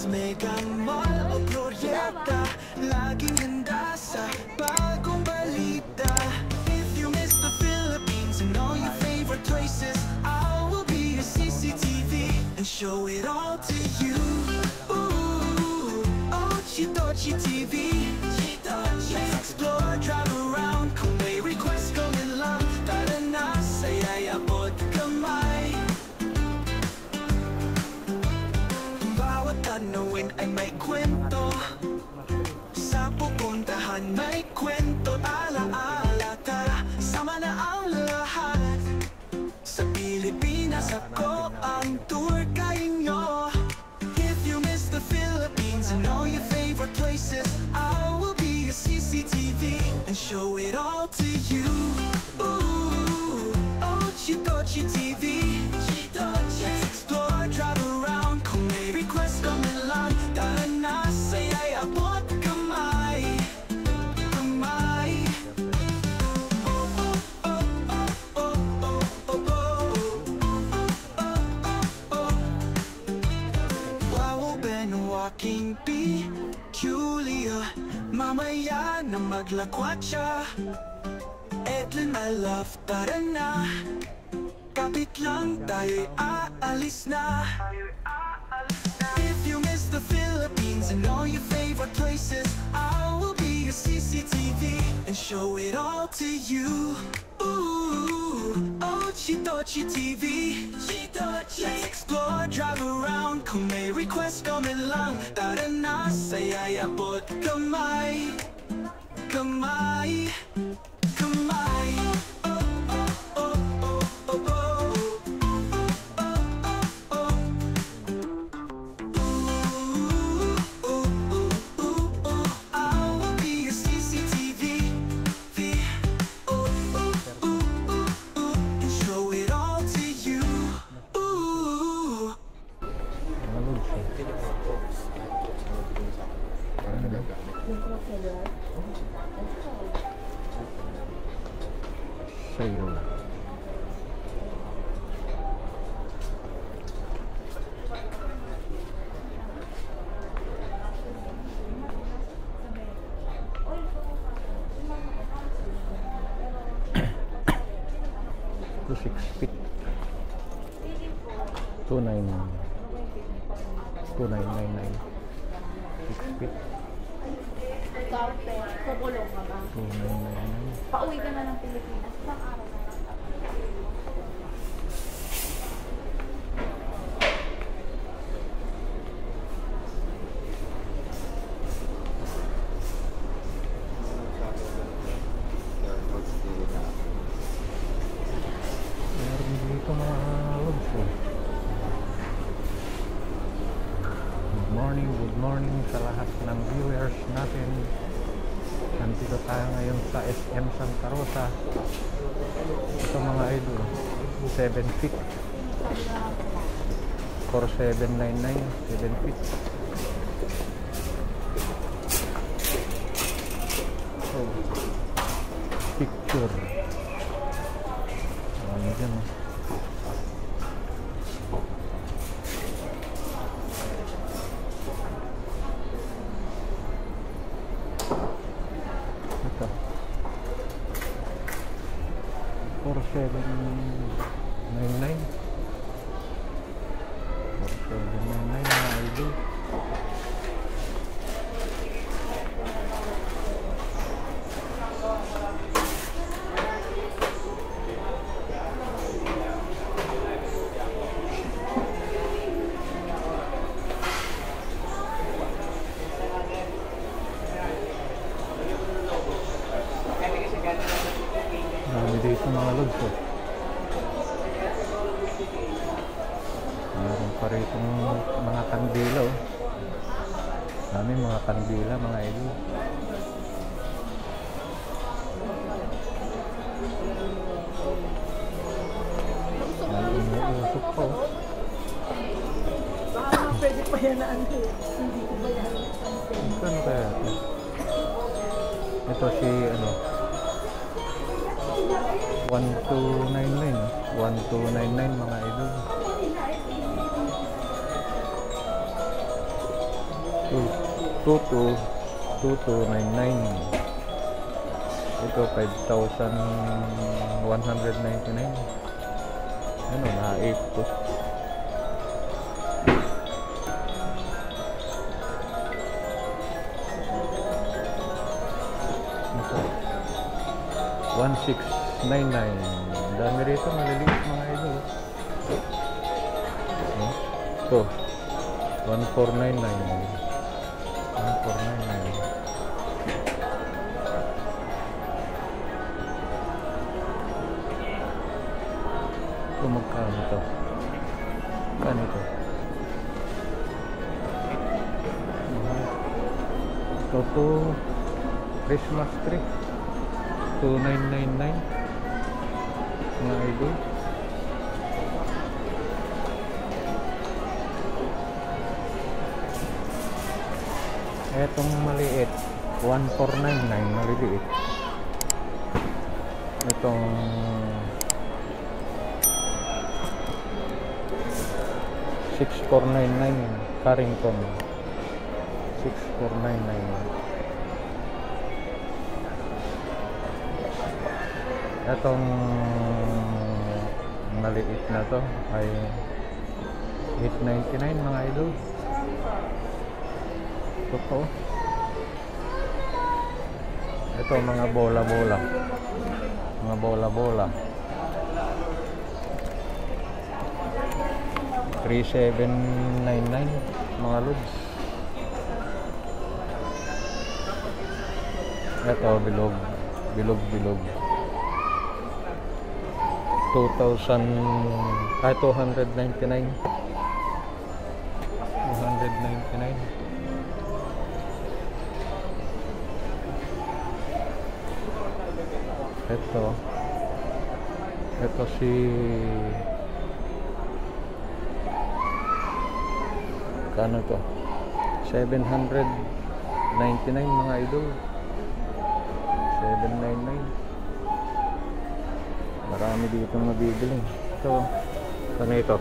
Mega Mall o Glorieta, laging handa sa bagong balita. If you miss the Philippines and all your favorite places, I will be your CCTV and show it all to you. Ooh, Ochi TV. Let's explore, drive around. Kung may request kami lang, tara na, saya'y abot kamay. Bawat tanawin ay may kwento, sa pupuntahan may kwento. Alaala, tara, sama na ang lahat. Sa Pilipinas ako ang tour guide nyo. If you miss the Philippines and all your favorite places, I will be your CCTV and show it all to you. Ooh, Ochi TV. Let's explore, drive around. Kung may request kami lang, tara na, saya'y abot kamay. Kamay. Wow, Ben, walking bee, Julia, mamaya na maglakwat siya. Edlin, my love, tara na, kapit lang tayo'y aalis na. If you miss the Philippines and all your favorite places, I will be your CCTV and show it all to you. Ooh, Ochi TV. Let's explore, drive around. Kung may request kami lang, tara na, saya'y abot kamay. Kamay. Kamay. Sale. To 6 feet. 2999. 6 feet. Kukulong ka ba? 2999. Pauwi ka na ng Pilipinas. Isang araw na lang. Meron dito mga logs eh. Good morning sa lahat ng viewers natin. Nandito tayo ngayon sa SM Santa Rosa. Ito mga idol, 7 feet 4799, 7 feet. So, picture. Ano dyan oh. Ito 4799 mga idol. Dami dito mga logs oh. Meron pa rito mga kandila oh. Dami mga kandila mga idol. Umuusok pa oh. Baka pwede pa yan na ano eh. Hindi ko ba yan? Ano kaya ito? Ito si ano 1299 1299 mga idol. 2299. Ito 5,199. Ano na 8 to. Ito 1699. Dami rito maliliit mga idol. Ito 1499. 1499. Magkano ito? Magkano ito? Ito to Christmas tree 2999 mga idol. Etong maliit 1499 maliliit. Itong 6499 Carrington 6499. Etong maliit na to ay 899 mga idol. Totoo. Ito mga bola-bola. Mga bola-bola. 3799 mga lods. Ito bilog 299. Ito si kano to 799 mga idol. 799. Marami dito mabibili. Ito kano ito,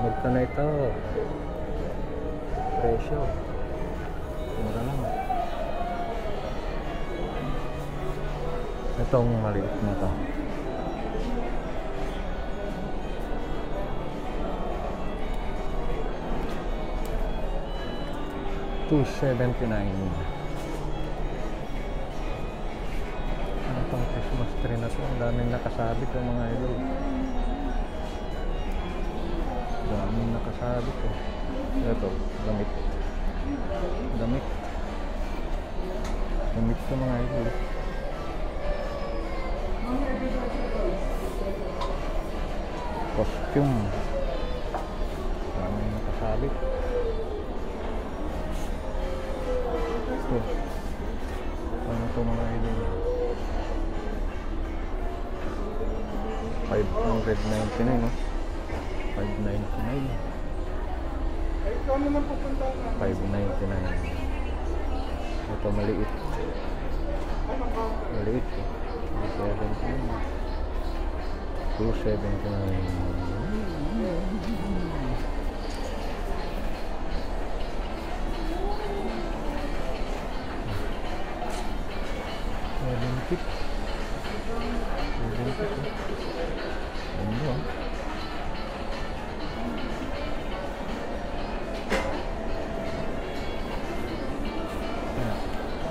magkano ito presyo mura lang. Itong maliit na to 279. Ano tong Christmas tree na to? Ang daming nakasabit yung mga idol. Daming nakasabit eh. Ito, damit to mga idol. Costume, daming nakasabit. Ito, ano to mga idol? 599 no? 599. 599. Ito maliit. Maliit eh. 279. Olympic. Ano?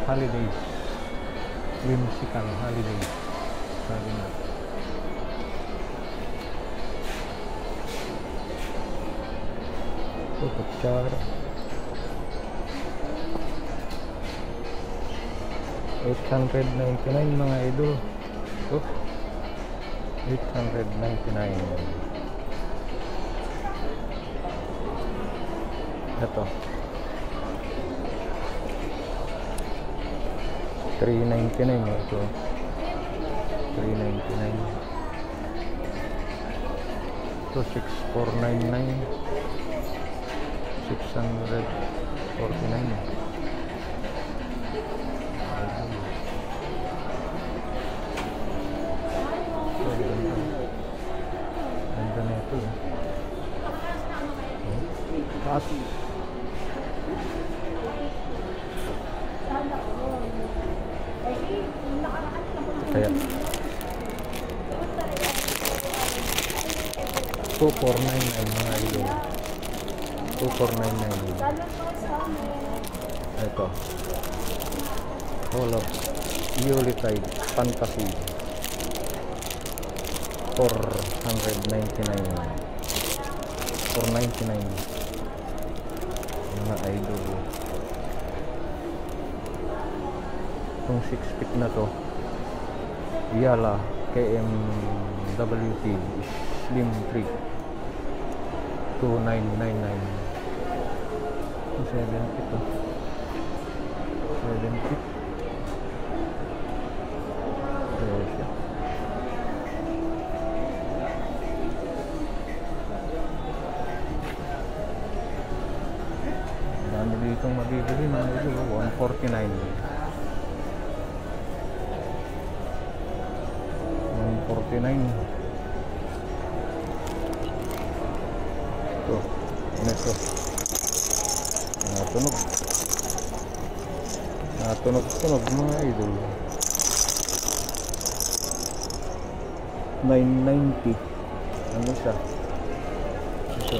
Holidays. Whimsical holidays. Sabi na. Ito, kutsara. 899 mga idol. Ito. 899. Ito. 399 ito. 399. Ito 6499. 649. Ganda na ito. Taas. Kaya 2499 mga idol. 2499. Ito. All of Yuletide Fantasy 499. 499 mga idol. Itong 6 feet na to, Yala KMWT Slim 3 2999. 7 feet to 7 feet. Presyo dami ditong mabibili mga idol. 149. 149. Ito, ito. Natunog mga idol. 990. Ano siya? Ito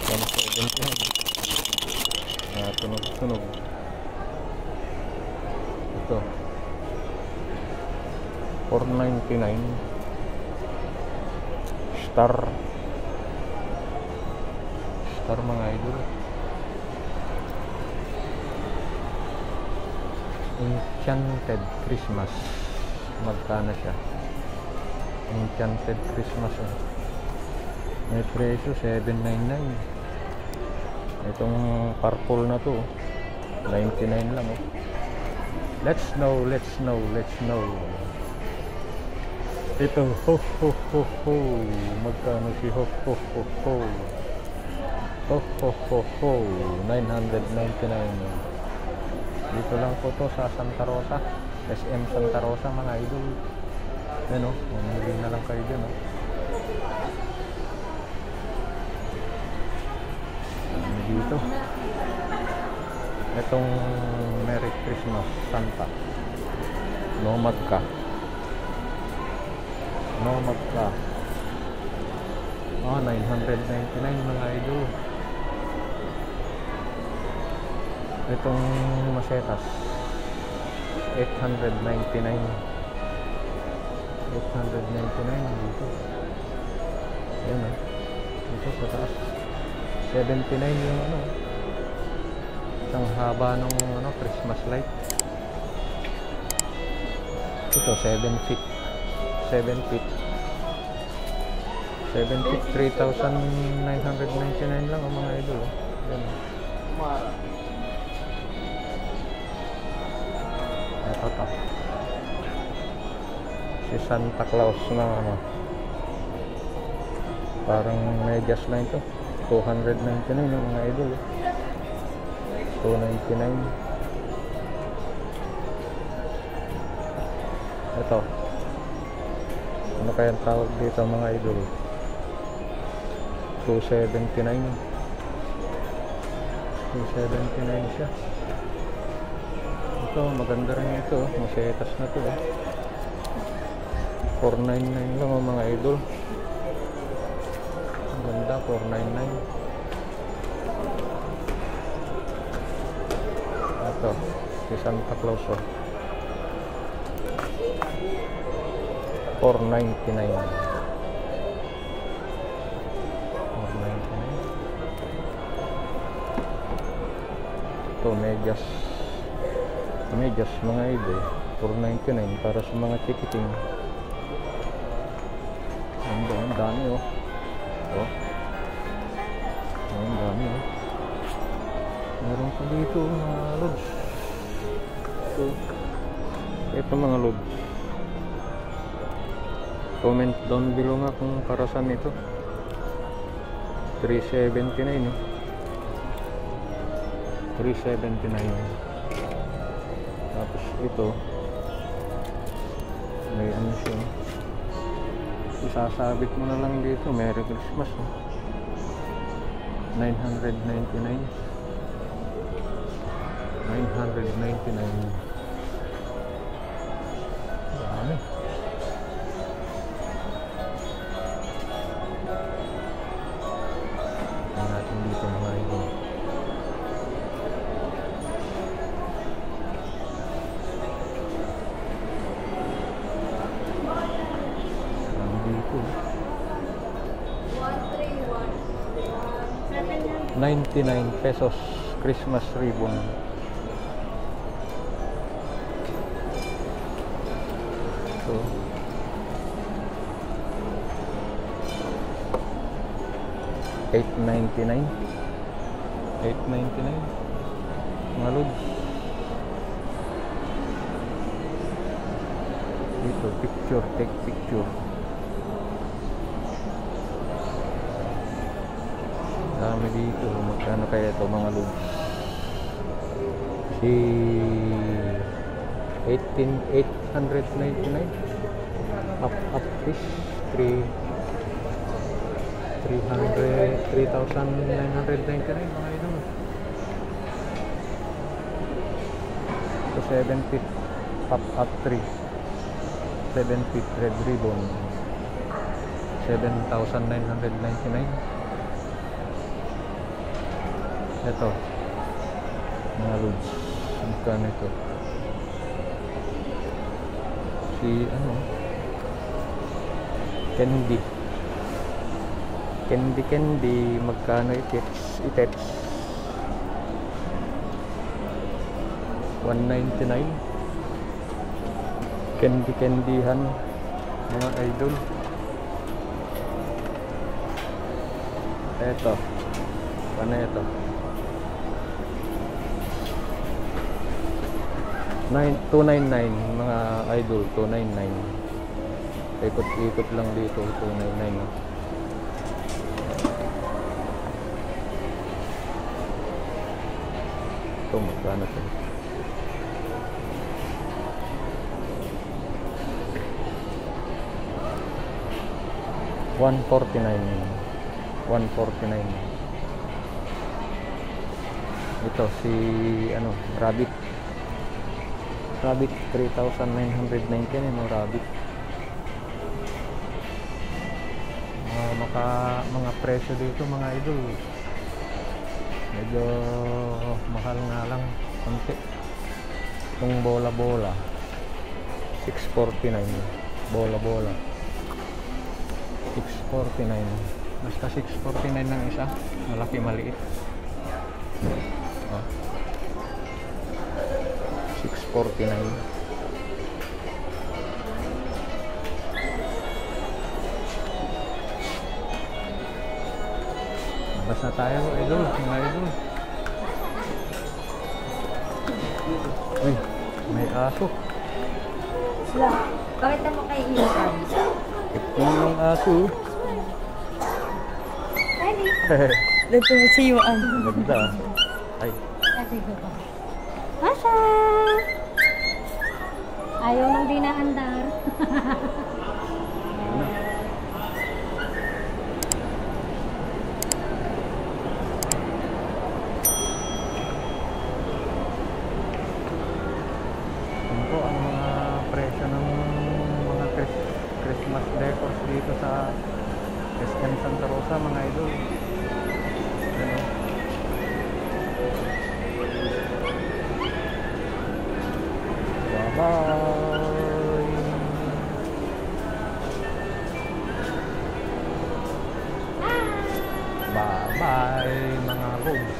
170. Tunog. Ito 499. Star mga idol. Enchanted Christmas. Magkano siya? Enchanted Christmas. May presyo 799. Itong purple na to 99 lang. Let's know. Ito, ho. Magkano si ho. 999. Dito lang po to sa Santa Rosa, SM Santa Rosa mga idol. Yan o, mamili na lang kayo dyan o. Dito itong Merry Christmas Santa. Nomad ka. Ah, 999 mga idol. Itong masetas 899 dito. Ayan o, dito sa taas 79 yung ano, isang haba ng ano, Christmas light. Ito 7 feet 3,999 lang ang mga idol. Ayan o. Ito si Santa Claus na ano, parang medyas na ito. 299 yung mga idol. 299. Ito, ano kayang tawag dito mga idol? 279 siya. Ito, maganda rin ito. Masetas na to. 499 lang mga idol. Maganda, 499. Ito, si Santa Claus. 499. Ito, medyas mga idol. 499 para sa mga ticketing. Ang dami oh. Ang dami oh. Meron pa dito mga loads. Ito mga loads. Comment down below nga kung para saan ito. 379 oh. 379. Tapos ito may ano siya, isasabit mo na lang dito. Merry Christmas 999. Dami. Tingnan natin dito mga idol. Dami dito. 99 pesos Christmas ribbon. So, $8.99 mga lods. Dito picture, take picture. Dami dito. Magkano kaya ito mga lods? Si 899 up fish 3,999 mga idol. So 7 feet up 3 7 feet red ribbon 7,999. Ito mga lods, magkano ito? Si ano, candy, magkano i-text 199. Candyhan mga idol. Eto, ano ito? 299 mga idol, 299. Ikot-ikot lang dito, 299. Ito, magkano ito? $149. Ito si ano, rabbit 3,999 no, rabbit. Mga presyo dito mga idol, medyo mahal nga lang konti. Itong bola 649, bola 649, basta 649 ng isa, malaki maliit. 649. Labas na tayo idol, mga idol. Uy, may aso. Sila, bakit mo kayo inukan? Ito yung aso. Dito mo siyuan. Ganda. Ay. Masha! Ayaw nang dinaandar. Ano po ang mga presyo ng mga Christmas decors dito sa SM Santa Rosa mga idol? Ano? Bye-bye! Bye-bye mga lods!